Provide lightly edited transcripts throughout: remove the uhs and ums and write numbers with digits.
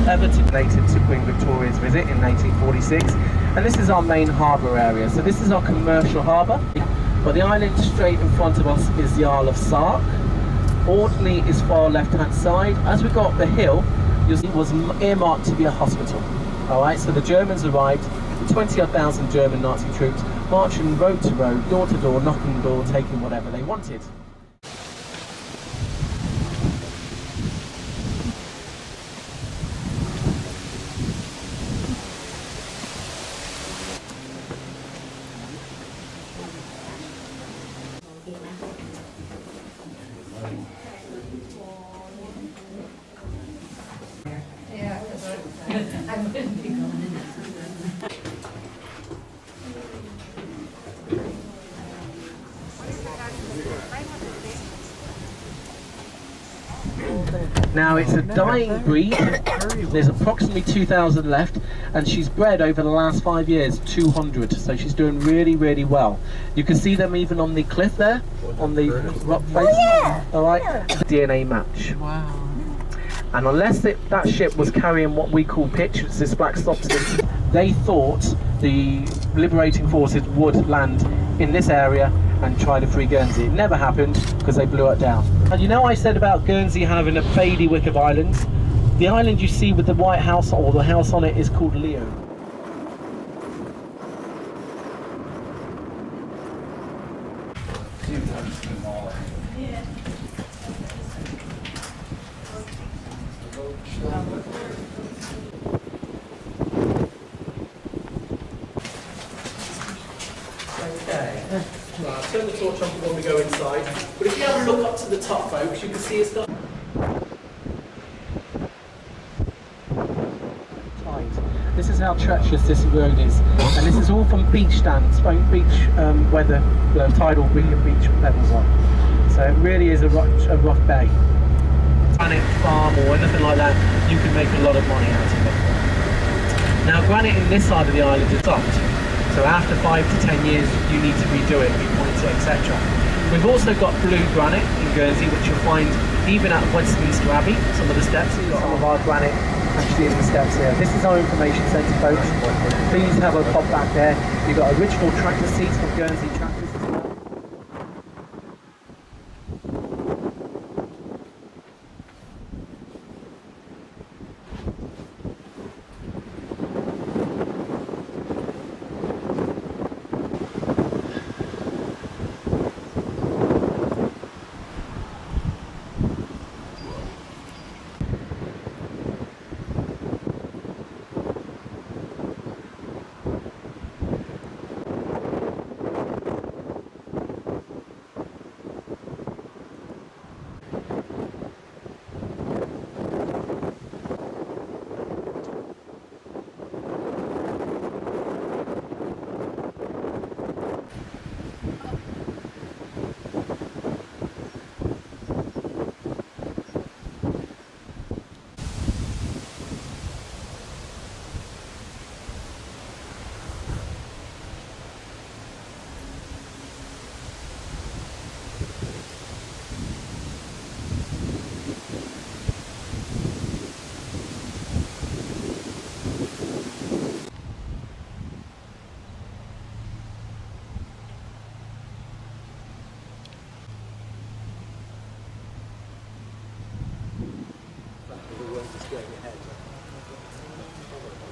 Everton donated to Queen Victoria's visit in 1846, and this is our main harbour area. So this is our commercial harbour, but the island straight in front of us is the Isle of Sark. Audley is far left-hand side. As we go up the hill, you'll see it was earmarked to be a hospital. All right, so the Germans arrived, 20,000 German Nazi troops, marching road to road, door to door, knocking the door, taking whatever they wanted. Now it's a dying breed, there's approximately 2,000 left, and she's bred over the last 5 years, 200, so she's doing really, really well. You can see them even on the cliff there, on the rock face. Oh, yeah. Alright, DNA match. Wow. And unless that ship was carrying what we call pitch, it's this black substance, they thought the liberating forces would land in this area and try to free Guernsey. It never happened because they blew it down. And you know I said about Guernsey having a bailiwick of islands? The island you see with the white house or the house on it is called Leo. Okay. Right, I'll turn the torch on when we go inside. But if you have a look up to the top, folks, you can see it's got tide. This is how treacherous this road is, and this is all from beach stands, beach where the tidal beach levels are. So it really is a rough bay. Granite farm or anything like that, you can make a lot of money out of it. Now, granite in this side of the island is soft. So after 5 to 10 years, you need to redo it, repoint it, etc. We've also got blue granite in Guernsey, which you'll find even at Westminster Abbey, some of the steps. Some of our granite actually in the steps here. This is our information centre, folks. Please have a pop back there. You've got original tractor seats from Guernsey tractors as well.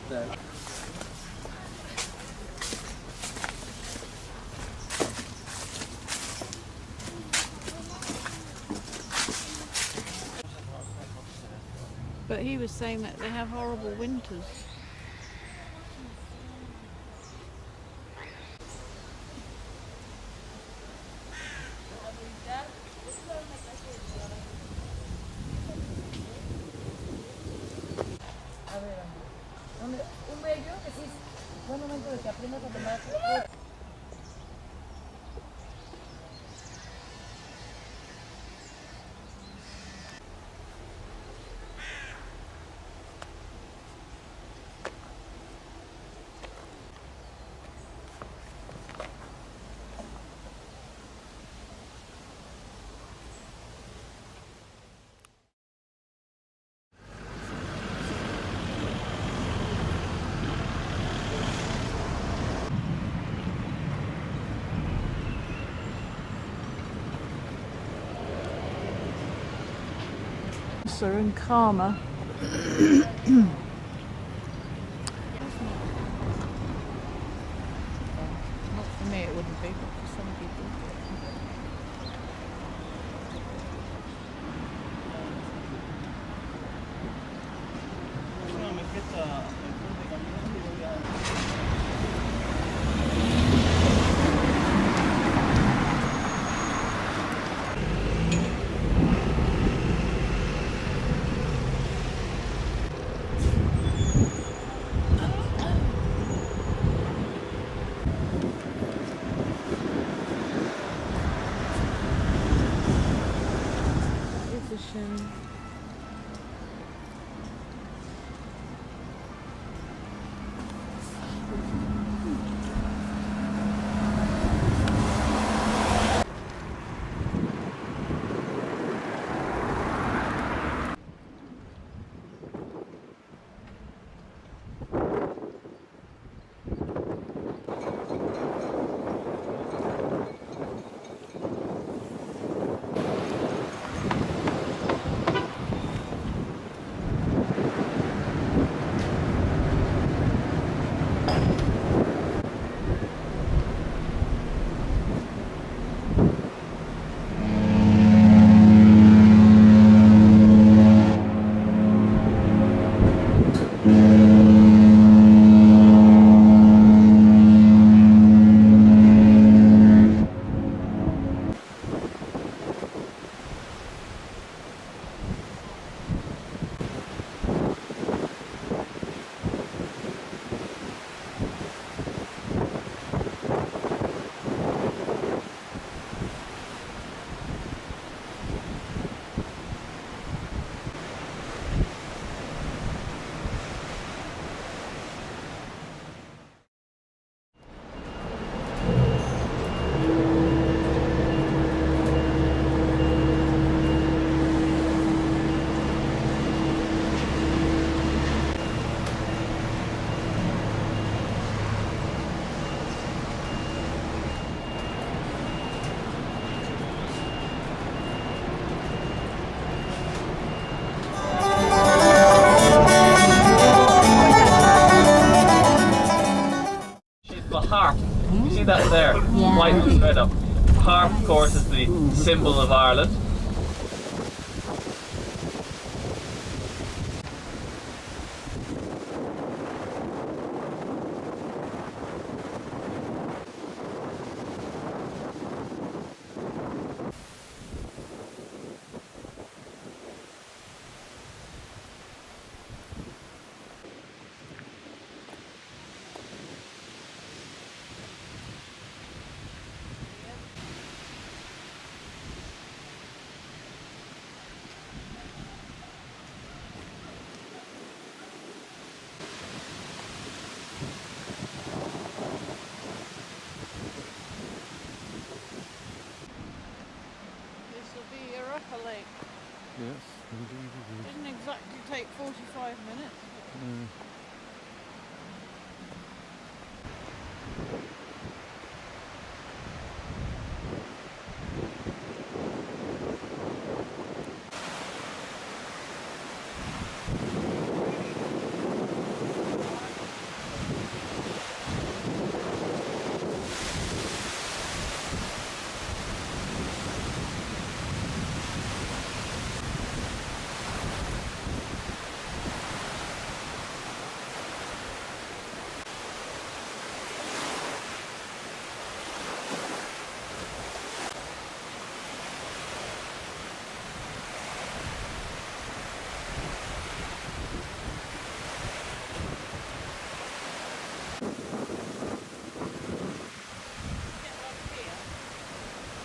No. But he was saying that they have horrible winters. closer and calmer. Not for me, it wouldn't be, but for some people. Position. Harp. You see that there? Yeah. White with red up. Harp, of course, is the symbol of Ireland. Lake. Yes, indeed it is. Didn't exactly take 45 minutes.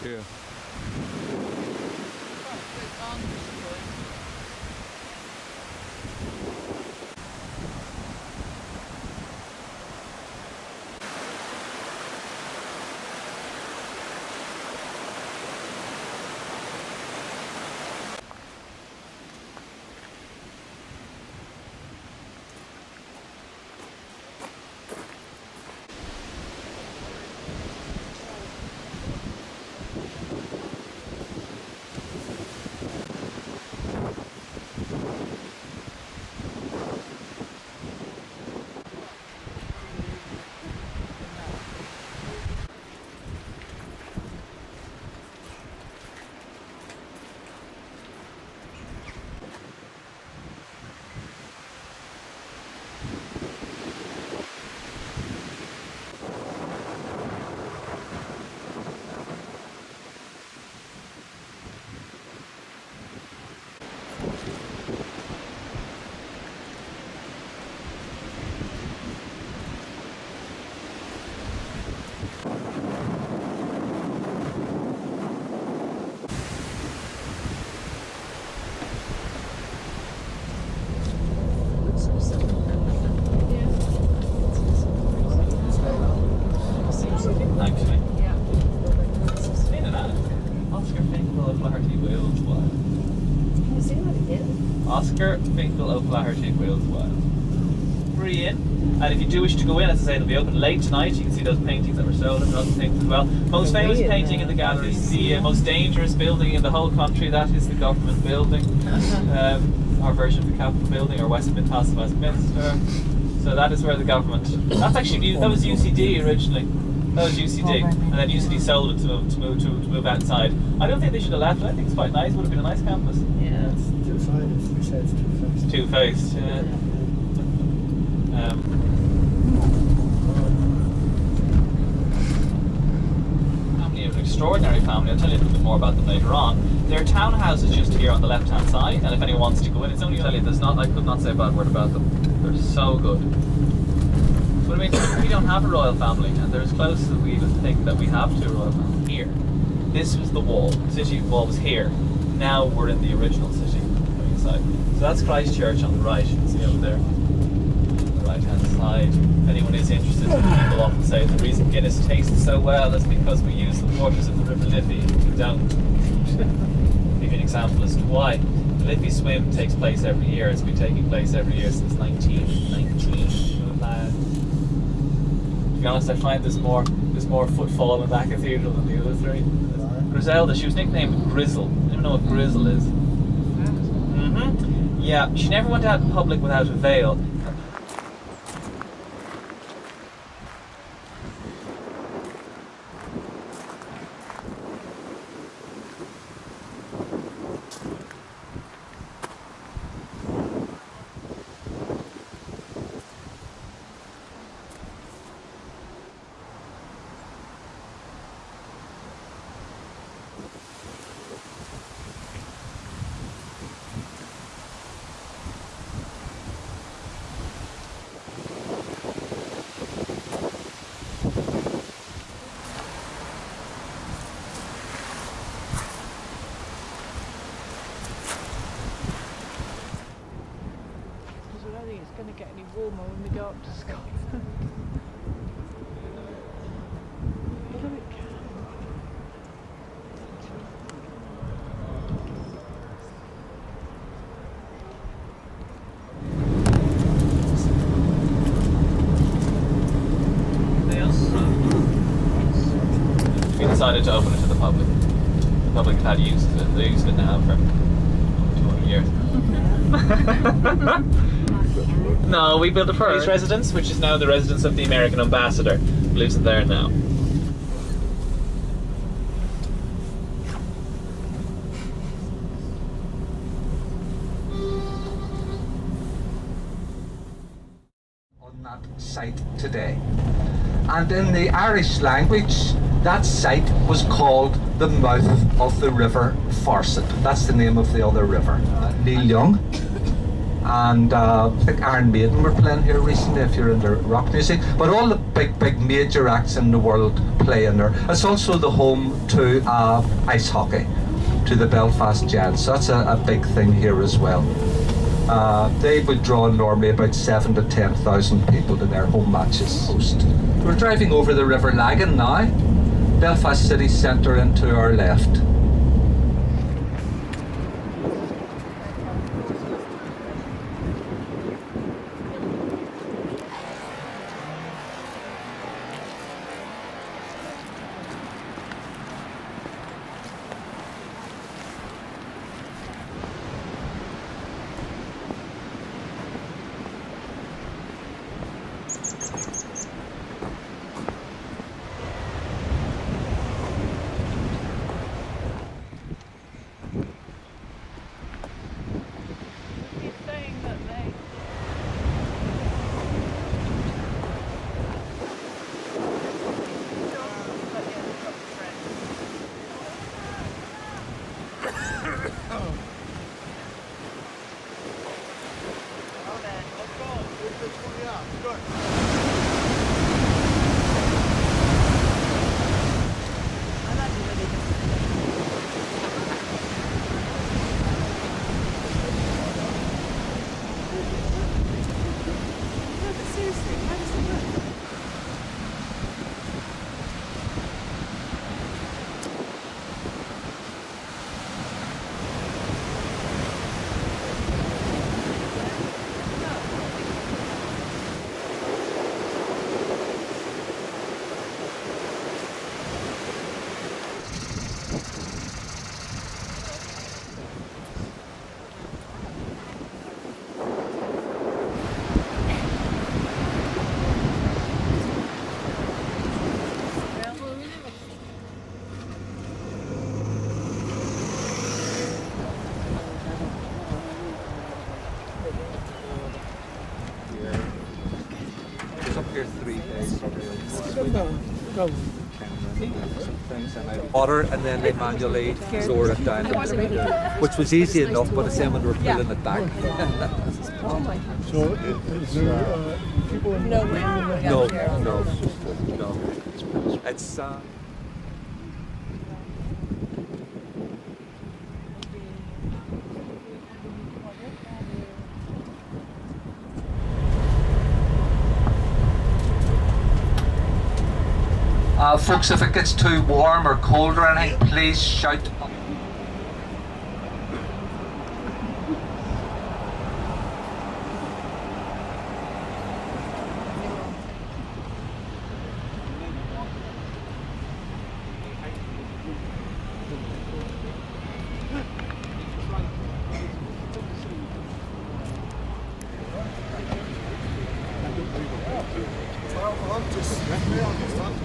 Yeah. Gur Finkel O'Flaherty Wales Wild. Free in. And if you do wish to go in, as I say, they'll be open late tonight. You can see those paintings that were sold and other things as well. Most famous painting in the gallery is the most dangerous building in the whole country. That is the government building. Our version of the Capitol building, or Westminster. So that is where the government. That's actually that was UCD originally. That was UCD, and then UCD sold it to move outside. I don't think they should have left it. I think it's quite nice. Would have been a nice campus. Yeah. It's two-sided. We say it's two-faced. Two-faced. Yeah. Family are an extraordinary family. I'll tell you a little bit more about them later on. Their townhouse is just here on the left-hand side, and if anyone wants to go in, it's only tell you there's not. I could not say a bad word about them. They're so good. But I mean, we don't have a royal family, and they're as close as we even think that we have to a royal family. Here, this was the wall. The city wall was here. Now we're in the original city inside. So that's Christchurch on the right. You can see over there, on the right-hand side. If anyone is interested, people often say the reason Guinness tastes so well is because we use the waters of the River Liffey. We don't. Give you an example as to why. The Liffey swim takes place every year. It's been taking place every year since 1919. To be honest, I find there's more footfall in that cathedral than the other three. Griselda, she was nicknamed Grizzle. I don't know what Grizzle is. Yeah, she never went out in public without a veil. I don't think it's going to get any warmer when we go up to Scotland. Although it can. We decided to open it to the public. The public had used it. They used it now for 200 years. No, we built a British residence, which is now the residence of the American ambassador, who lives in there now. On that site today. And in the Irish language, that site was called the mouth of the River Farset. That's the name of the other river. Neil Young and I think Iron Maiden were playing here recently, if you're into rock music. But all the big major acts in the world play in there. It's also the home to ice hockey, to the Belfast Giants. So that's a big thing here as well. They would draw normally about 7,000 to 10,000 people to their home matches. We're driving over the River Lagan now. Belfast city centre into our left. He's saying that they... here 3 days. Go. Water, and then they manually lower it down, which was easy enough, but it's then when we're pulling it back. So is there people in No. It's folks, if it gets too warm or cold or anything, please shout.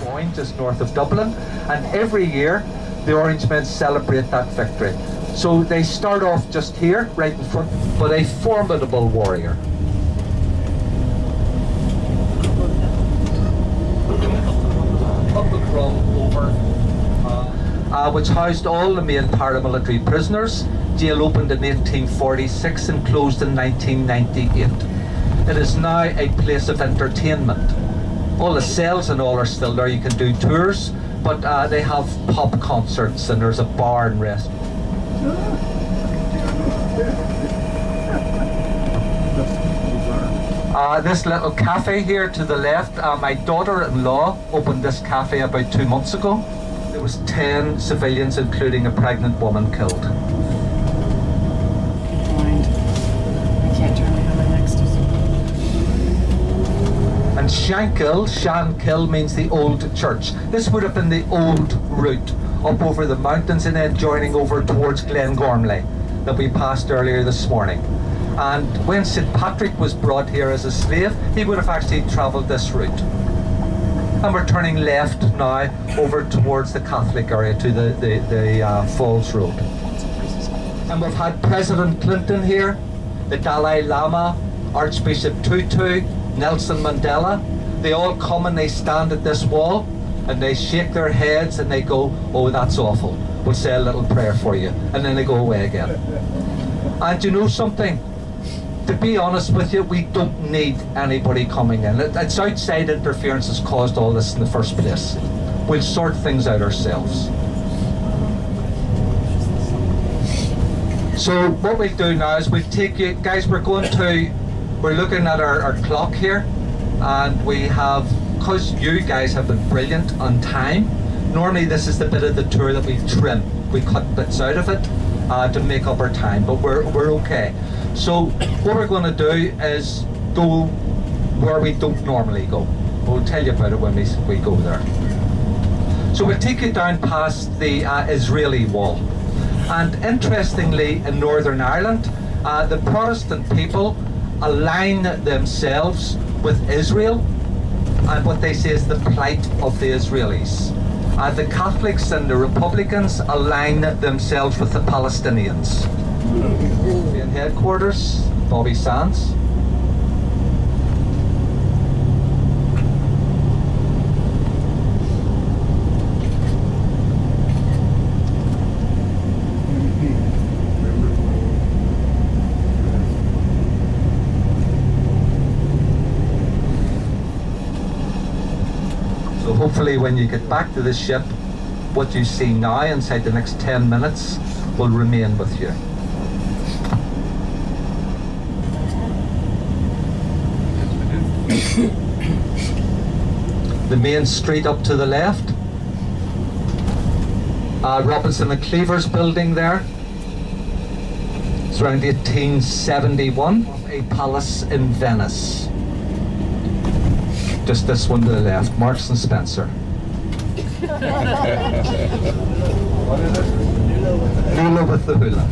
Point just north of Dublin, and every year the Orange Men celebrate that victory. So they start off just here, right in front, but a formidable warrior. Up the Cobh over, which housed all the main paramilitary prisoners. Jail opened in 1846 and closed in 1998. It is now a place of entertainment. All the cells and all are still there. You can do tours, but they have pub concerts and there's a bar and restaurant. This little cafe here to the left, my daughter-in-law opened this cafe about 2 months ago. There was 10 civilians, including a pregnant woman, killed. And Shankill means the old church. This would have been the old route up over the mountains and then joining over towards Glengormley that we passed earlier this morning. And when St. Patrick was brought here as a slave, he would have actually travelled this route. And we're turning left now over towards the Catholic area to the Falls Road. And we've had President Clinton here, the Dalai Lama, Archbishop Tutu, Nelson Mandela. They all come and they stand at this wall and they shake their heads and they go, "Oh, that's awful. We'll say a little prayer for you." And then they go away again. And you know something? To be honest with you, we don't need anybody coming in. It's outside interference that's caused all this in the first place. We'll sort things out ourselves. So what we'll do now is we'll take you, guys, we're looking at our clock here, and we have, because you guys have been brilliant on time, normally this is the bit of the tour that we trim. We cut bits out of it to make up our time, but we're okay. So what we're going to do is go where we don't normally go. We'll tell you about it when we go there. So we'll take you down past the Israeli wall. And interestingly, in Northern Ireland, the Protestant people align themselves with Israel and what they say is the plight of the Israelis. The Catholics and the Republicans align themselves with the Palestinians. In headquarters, Bobby Sands. So hopefully when you get back to the ship, what you see now inside the next 10 minutes will remain with you. The main street up to the left, Robinson and Cleaver's building there. It's around 1871, a palace in Venice. Just this one to the left, Marks and Spencer. What is it? Hula with the hula.